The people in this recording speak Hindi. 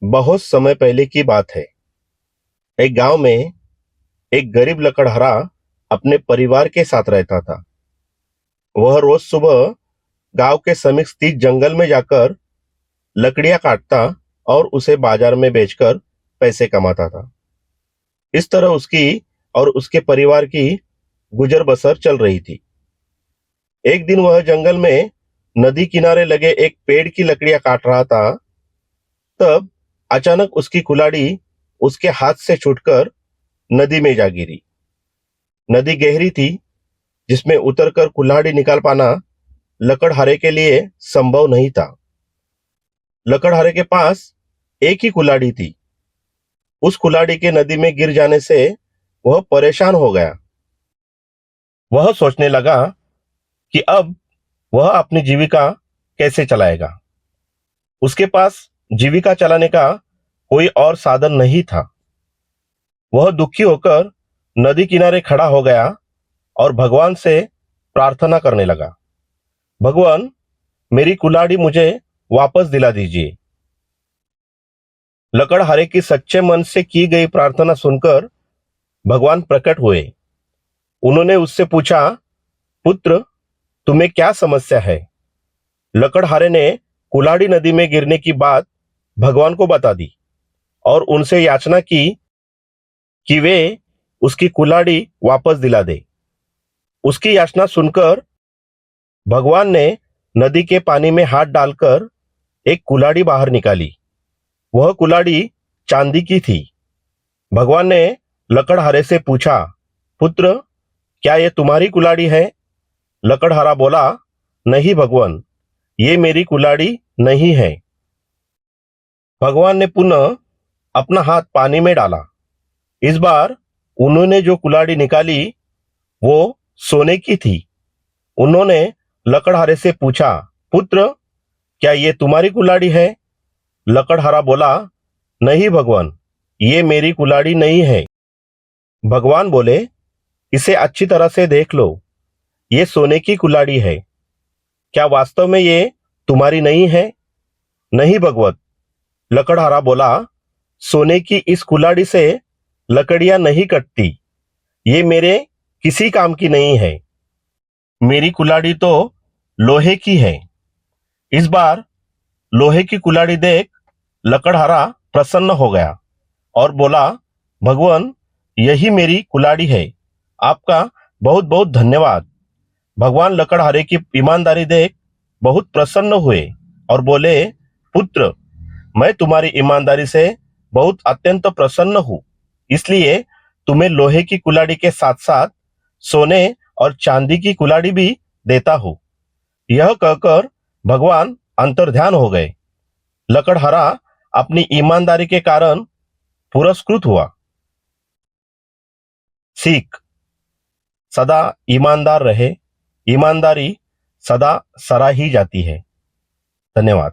बहुत समय पहले की बात है। एक गांव में एक गरीब लकड़हारा अपने परिवार के साथ रहता था। वह रोज सुबह गांव के समीप स्थित जंगल में जाकर लकड़ियां काटता और उसे बाजार में बेचकर पैसे कमाता था। इस तरह उसकी और उसके परिवार की गुजर बसर चल रही थी। एक दिन वह जंगल में नदी किनारे लगे एक पेड़ की लकड़ियां काट रहा था। तब अचानक उसकी कुल्हाड़ी उसके हाथ से छूटकर नदी में जा गिरी। नदी गहरी थी, जिसमें उतरकर कुल्हाड़ी निकाल पाना लकड़हारे के लिए संभव नहीं था। लकड़हारे के पास एक ही कुल्हाड़ी थी। उस कुल्हाड़ी के नदी में गिर जाने से वह परेशान हो गया। वह सोचने लगा कि अब वह अपनी जीविका कैसे चलाएगा। उसके पास जीविका चलाने का कोई और साधन नहीं था। वह दुखी होकर नदी किनारे खड़ा हो गया और भगवान से प्रार्थना करने लगा। भगवान, मेरी कुल्हाड़ी मुझे वापस दिला दीजिए। लकड़हारे की सच्चे मन से की गई प्रार्थना सुनकर भगवान प्रकट हुए। उन्होंने उससे पूछा, पुत्र, तुम्हें क्या समस्या है? लकड़हारे ने कुल्हाड़ी नदी में गिरने की बात भगवान को बता दी और उनसे याचना की कि वे उसकी कुल्हाड़ी वापस दिला दे। उसकी याचना सुनकर भगवान ने नदी के पानी में हाथ डालकर एक कुल्हाड़ी बाहर निकाली। वह कुल्हाड़ी चांदी की थी। भगवान ने लकड़हारे से पूछा, पुत्र, क्या यह तुम्हारी कुल्हाड़ी है? लकड़हारा बोला, नहीं भगवान, ये मेरी कुल्हाड़ी नहीं है। भगवान ने पुनः अपना हाथ पानी में डाला। इस बार उन्होंने जो कुल्हाड़ी निकाली वो सोने की थी। उन्होंने लकड़हारे से पूछा, पुत्र, क्या ये तुम्हारी कुल्हाड़ी है? लकड़हारा बोला, नहीं भगवान, ये मेरी कुल्हाड़ी नहीं है। भगवान बोले, इसे अच्छी तरह से देख लो, ये सोने की कुल्हाड़ी है। क्या वास्तव में ये तुम्हारी नहीं है? नहीं भगवत, लकड़हारा बोला, सोने की इस कुल्हाड़ी से लकड़ियां नहीं कटती। ये मेरे किसी काम की नहीं है। मेरी कुल्हाड़ी तो लोहे की है। इस बार लोहे की कुल्हाड़ी देख लकड़हारा प्रसन्न हो गया और बोला, भगवान, यही मेरी कुल्हाड़ी है। आपका बहुत बहुत धन्यवाद। भगवान लकड़हारे की ईमानदारी देख बहुत प्रसन्न हुए और बोले, पुत्र, मैं तुम्हारी ईमानदारी से बहुत अत्यंत प्रसन्न हूं। इसलिए तुम्हें लोहे की कुल्हाड़ी के साथ साथ सोने और चांदी की कुल्हाड़ी भी देता हूं। यह कहकर भगवान अंतर्ध्यान हो गए। लकड़हारा अपनी ईमानदारी के कारण पुरस्कृत हुआ। सीख, सदा ईमानदार रहे। ईमानदारी सदा सराही जाती है। धन्यवाद।